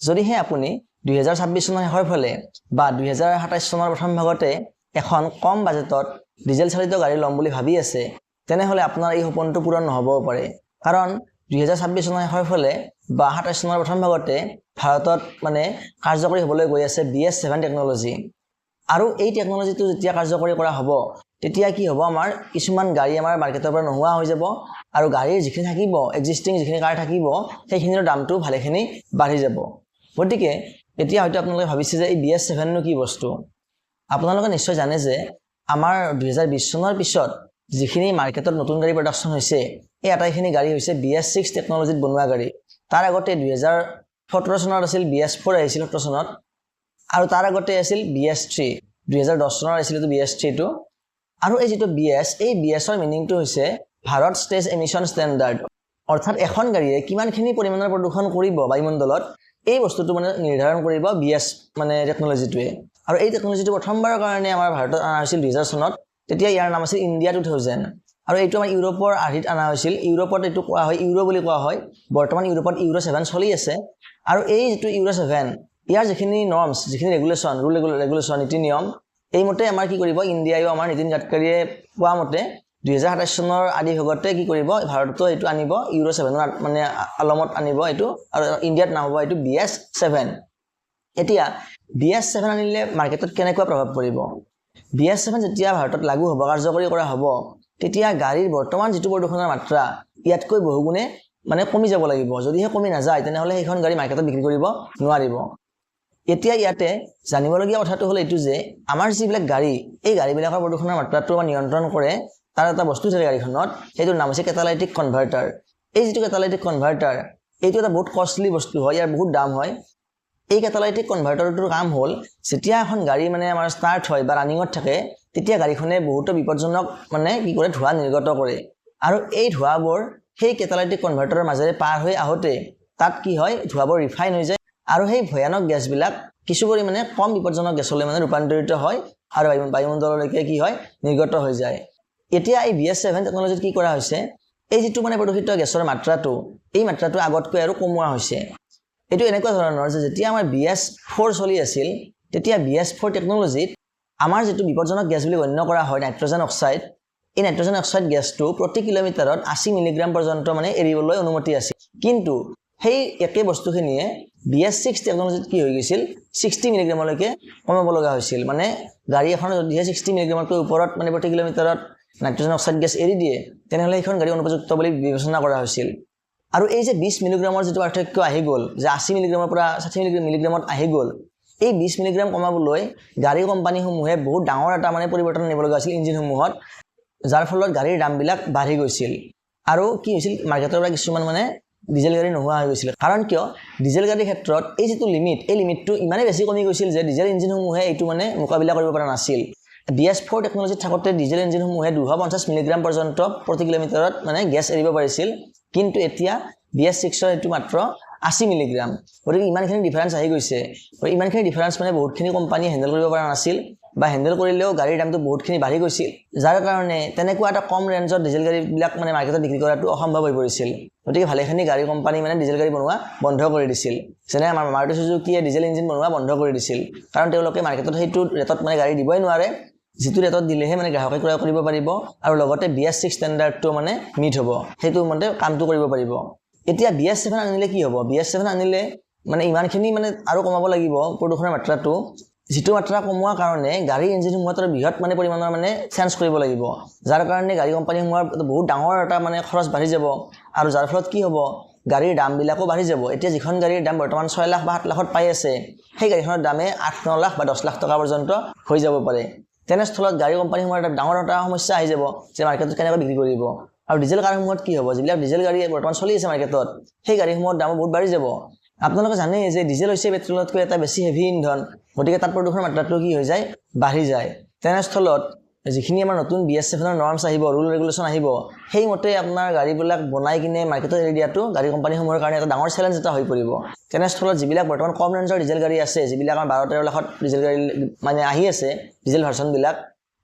যদিহে আপুনি 2026 চনৰ শেষৰ ফালে বা 2027 চনৰ প্ৰথম ভাগতে এখন কম বাজেটত ডিজেল চালিত গাড়ী ল'ম বুলি ভাবি আছে তেনেহলে আপোনাৰ এই সপোনটো পূৰণ নহবও পাৰে কাৰণ 2026 চনৰ শেষৰ ফালে বা 27 চনৰ প্ৰথম ভাগতে ভাৰতত মানে কাৰ্যকৰী হ'বলৈ গৈ আছে BS7 টেকনলজি আৰু এই টেকনলজিটো যেতিয়া কাৰ্যকৰী কৰা হ'ব তেতিয়া কি হ'ব আমাৰ কিছুমান গাড়ী আমাৰ মাৰ্কেটৰ পৰা নোহোৱা হৈ যাব আৰু গাড়ীৰ যিখিনি থাকিব এক্সিস্টিং যিখিনি কাৰ থাকিব সেইখিনিৰ দামটো ভালেখিনি বাঢ়ি যাব গতিকে এতিয়া হয়তো আপোনালোকে ভাবিছে যে এই BS7 নো কি বস্তু আপোনালোকে নিশ্চয় জানে যে আমাৰ 2020 চনৰ পিছত যিখিনি মাৰ্কেটত নতুন গাড়ী প্ৰডাকচন হৈছে এই আটাইখিনি গাড়ী হৈছে BS6 টেকনলজিত বনোৱা গাড়ী তাৰ আগতে 2017 চনত আছিল BS4 আহিছিল 17 চনত আৰু তাৰ আগতে আছিল BS3 2010 চনৰ আছিল BS3 টো আৰু এই যেটো BS এই BS ৰ মিনিংটো হৈছে ভাৰত ষ্টেজ এমিশন ষ্টেণ্ডাৰ্ড অৰ্থাৎ এখন গাড়ীয়ে কিমানখিনি পৰিমাণৰ প্ৰদূষণ কৰিব বায়ুমণ্ডলত এই বস্তুটো মানে নিৰ্ধাৰণ কৰিব BS মানে টেকনলজিটোৱে আৰু এই টেকনলজিটো প্ৰথমবাৰৰ কাৰণে আমাৰ ভাৰতত অনা হৈছিল 2000 চনত তেতিয়া ইয়াৰ নাম আছিল ইণ্ডিয়া 2000 আৰু এইটো আমাৰ ইউৰোপৰ আৰ্হিত অনা হৈছিল ইউৰোপত এইটো কোৱা হয় ইউৰো বুলি কোৱা হয় বৰ্তমান ইউৰোপত ইউৰো 7 চলি আছে আৰু এই যেটো ইউৰো 7 ইয়াৰ যিখিনি নৰ্মছ যিখিনি ৰেগুলেশ্যন ৰুল ৰেগুলেশ্যন নীতি নিয়ম এই মতে আমাৰ কি কৰিব ইণ্ডিয়ায়ো আমাৰ নীতিন গাডকাৰীয়ে কোৱা মতে 2027 চনৰ আদি ভাগতে কি কৰিব ভাৰততো এইটো আনিব ইউৰো 7 মানে আলমত আনিব এইটো আৰু ইণ্ডিয়াত নামব এইটো BS7 এতিয়া BS7 আনিলে মাৰ্কেটত কেনেকুৱা প্ৰভাৱ পৰিব BS7 যেতিয়া ভাৰতত লাগু হ'ব কাৰ্যকৰী কৰা হ'ব তেতিয়া গাড়ীৰ বৰ্তমান যেটো প্ৰদূষণৰ মাত্ৰা ইয়াতকৈ বহুগুণে মানে কমি যাব লাগিব যদিহে কমি নাযায় তেনেহলে সেইখন গাড়ী মাৰ্কেটত বিক্ৰী কৰিব নোৱাৰিব এতিয়া ইয়াতে জানিবলগীয়া কথাটো হ'ল এইটো যে আমাৰ যিবিলাক গাড়ী এই গাড়ীবিলাকৰ প্ৰদূষণৰ মাত্ৰাটো নিয়ন্ত্ৰণ কৰে তাৰ এটা বস্তু আছে গাড়ীখনত সেইটোৰ নাম হৈছে কেটালাইটিক কনভাৰ্টাৰ এই যেটো কেটালাইটিক কনভাৰ্টাৰ এইটো এটা বহুত কষ্টলি বস্তু হয় ইয়াৰ বহুত দাম হয় এই কেটালাইটিক কনভাৰ্টাৰটোৰ কাম হ'ল যেতিয়া এখন গাড়ী মানে আমাৰ ষ্টাৰ্ট হয় বা ৰানিঙত থাকে তেতিয়া গাড়ীখনে বহুত বিপদজনক মানে কি কৰে ধোঁৱা নিৰ্গত কৰে আৰু এই ধোঁৱাবোৰ সেই কেটালাইটিক কনভাৰ্টাৰৰ মাজেৰে পাৰ হৈ আহোতে তাত কি হয় ধোঁৱাবোৰ ৰিফাইন হৈ যায় আৰু সেই ভয়ানক গেছবিলাক কিছু পৰিমাণে কম বিপদজনক গেছলৈ মানে ৰূপান্তৰিত হয় আৰু বায়ুমণ্ডললৈকে কি হয় নিৰ্গত হৈ যায় এতিয়া এই BS7 টেকনলজিত কি কৰা হৈছে এই যেটো মানে প্ৰদূষিত গেছৰ মাত্ৰাটো এই মাত্ৰাটো আগতকৈ আৰু কমোৱা হৈছে এটো এনেকুৱা ধৰণৰ যে যেতিয়া আমাৰ BS4 চলি আছিল তেতিয়া BS4 টেকনলজিত আমাৰ যেটো বিপদজনক গেছ বুলি গণ্য কৰা হয় নাইট্ৰজেন অক্সাইড এই নাইট্ৰজেন অক্সাইড গেছটো প্ৰতি কিলোমিটাৰত 80 মিলিগ্ৰাম পৰ্যন্ত মানে এৰিবলৈ অনুমতি আছিল কিন্তু সেই একে বস্তুখিনিয়ে BS6 টেকনলজিত কি হৈ গৈছিল 60 মিলিগ্ৰামলৈকে কমাব লগা হৈছিল মানে গাড়ী এখন যদি 60 মিলিগ্ৰামতকৈ ওপৰত মানে প্ৰতি কিলোমিটাৰত নাইট্ৰজেন অক্সাইড গেছ এৰি দিয়ে তেনেহলে এইখন গাড়ী অনুপযুক্ত বুলি বিবেচনা কৰা হৈছিল আৰু এই যে 20 মিলিগ্ৰামৰ যেটো পাৰ্থক্য আহি গ'ল যে 80 মিলিগ্ৰামৰ পৰা 60 মিলিগ্ৰামত আহি গ'ল এই 20 মিলিগ্ৰাম কমাবলৈ গাড়ী কোম্পানীসমূহে বহুত ডাঙৰ এটা মানে পৰিৱৰ্তন আনিব লগা আছিল ইঞ্জিনসমূহত যাৰ ফলত গাড়ীৰ দামবিলাক বাঢ়ি গৈছিল আৰু কি হৈছিল মাৰ্কেটৰ পৰা কিছুমান মানে ডিজেল গাড়ী নোহোৱা হৈ গৈছিল কাৰণ কিয় ডিজেল গাড়ীৰ ক্ষেত্ৰত এই যেটো লিমিট এই লিমিটটো ইমানে বেছি কমি গৈছিল যে ডিজেল ইঞ্জিনসমূহে এইটো মানে মোকাবিলা কৰিব পৰা নাছিল BS4 টেকনলজিত থাকতে ডিজেল ইঞ্জিনসমূহে 250 মিলিগ্ৰাম পৰ্যন্ত প্ৰতি কিলোমিটাৰত মানে গেছ এৰিব পাৰিছিল কিন্তু এতিয়া BS6 ৰ এটো মাত্ৰ 80 মিলিগ্ৰাম গতিকে ইমানখিনি ডিফাৰেন্স আহি গৈছে আৰু ইমানখিনি ডিফাৰেন্স মানে বহুতখিনি কোম্পানী হ্যান্ডেল কৰিব পৰা নাছিল বা হ্যান্ডেল কৰিলেও গাড়ীৰ দামটো বহুতখিনি বাঢ়ি গৈছিল যাৰ কাৰণে তেনেকুৱা এটা কম ৰেঞ্জৰ ডিজেল গাড়ীবিলাক মানে মাৰ্কেটত বিক্ৰী কৰাটো অসম্ভৱ হৈ পৰিছিল গতিকে ভালেখিনি গাড়ী কোম্পানী মানে ডিজেল গাড়ী বনোৱা বন্ধ কৰি দিছিল যেনে আমাৰ মাৰুতি সুজুকিয়ে ডিজেল ইঞ্জিন বনোৱা বন্ধ কৰি দিছিল কাৰণ তেওঁলোকে মাৰ্কেটত সেইটো ৰেটত মানে গাড়ী দিবই নোৱাৰে যেটো ৰেটত দিলেহে মানে গ্ৰাহকে ক্ৰয় কৰিব পাৰিব আৰু লগতে BS6 ষ্টেণ্ডাৰ্ডটো মানে মিট হ'ব সেইটো মতে কামটো কৰিব পাৰিব এতিয়া BS7 আনিলে কি হ'ব BS7 আনিলে মানে ইমানখিনি মানে আৰু কমাব লাগিব প্ৰদূষণৰ মাত্ৰাটো যেটো মাত্ৰা কমোৱাৰ কাৰণে গাড়ী ইঞ্জিনসমূহত বৃহৎ মানে পৰিমাণৰ মানে চেঞ্জ কৰিব লাগিব যাৰ কাৰণে গাড়ী কোম্পানীসমূহৰ বহুত ডাঙৰ এটা মানে খৰচ বাঢ়ি যাব আৰু যাৰ ফলত কি হ'ব গাড়ীৰ দামবিলাকো বাঢ়ি যাব এতিয়া যিখন গাড়ীৰ দাম বৰ্তমান 6 লাখ বা 7 লাখত পাই আছে সেই গাড়ীখনৰ দামে 8-9 লাখ বা 10 লাখ টকা পৰ্যন্ত হৈ যাব পাৰে তেনেস্থলত গাড়ী কোম্পানীসমূহৰ এটা ডাঙৰ এটা সমস্যা আহি যাব যে মাৰ্কেটত কেনেকৈ বিক্ৰী কৰিব আৰু ডিজেল কাৰসমূহত কি হ'ব যিবিলাক ডিজেল গাড়ী বৰ্তমান চলি আছে মাৰ্কেটত সেই গাড়ীসমূহৰ দাম বহুত বাঢ়ি যাব আপোনালোকে জানে যে ডিজেল হৈছে পেট্ৰলতকৈ এটা বেছি হেভি ইন্ধন গতিকে তাত প্ৰদূষণৰ মাত্ৰাটো কি হৈ যায় বাঢ়ি যায় তেনেস্থলত যিখিনি আমাৰ নতুন BS7 ৰ নৰ্মছ আহিব ৰুল ৰেগুলেশ্যন আহিব সেই মতে আপোনাৰ গাড়ীবিলাক বনাই কিনে মাৰ্কেটত এৰি দিয়াটো গাড়ী কোম্পানীসমূহৰ কাৰণে এটা ডাঙৰ চ্যালেঞ্জ এটা হৈ পৰিব তেনেস্থলত যিবিলাক বৰ্তমান কম ৰেঞ্জৰ ডিজেল গাড়ী আছে যিবিলাক আমাৰ 12-13 লাখত ডিজেল গাড়ী মানে আহি আছে ডিজেল ভাৰ্চনবিলাক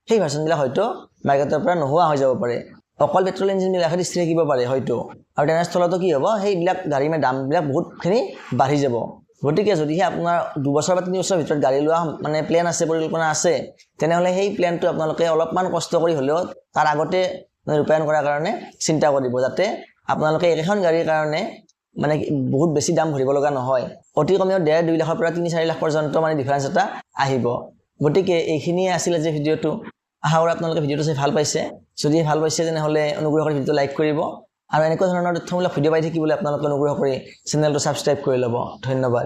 সেই ভাৰ্চনবিলাক হয়তো মাৰ্কেটৰ পৰা নোহোৱা হৈ যাব পাৰে অকল পেট্ৰল ইঞ্জিনবিলাকহে স্থিৰ থাকিব পাৰে হয়তো আৰু তেনেস্থলতো কি হ'ব সেইবিলাক গাড়ীৰ দামবিলাক বহুতখিনি বাঢ়ি যাব গতিকে যদিহে আপোনাৰ 2 বছৰ বা 3 বছৰৰ ভিতৰত গাড়ী লোৱা মানে প্লেন আছে, পৰিকল্পনা আছে, তেনেহ'লে সেই প্লেনটো আপোনালোকে অলপমান কষ্ট কৰি হ'লেও তাৰ আগতে ৰূপায়ণ কৰাৰ কাৰণে চিন্তা কৰিব, যাতে আপোনালোকে একেখন গাড়ীৰ কাৰণে মানে বহুত বেছি দাম ভৰিব লগা নহয়। অতি কমেও 1.5-2 লাখৰ পৰা 3-4 লাখ পৰ্যন্ত মানে ডিফাৰেঞ্চ এটা আহিব। গতিকে এইখিনিয়ে আছিল আজি ভিডিঅ'টো। আশা কৰোঁ আপোনালোকে ভিডিঅ'টো চাই ভাল পাইছে। যদি ভাল পাইছে তেনেহ'লে অনুগ্ৰহ কৰি ভিডিঅ'টো লাইক কৰিব আৰু এনেকুৱা ধৰণৰ তথ্যমূলক ভিডিঅ' পাই থাকিবলৈ আপোনালোকে অনুগ্ৰহ কৰি চেনেলটো ছাবস্ক্ৰাইব কৰি ল'ব। ধন্যবাদ।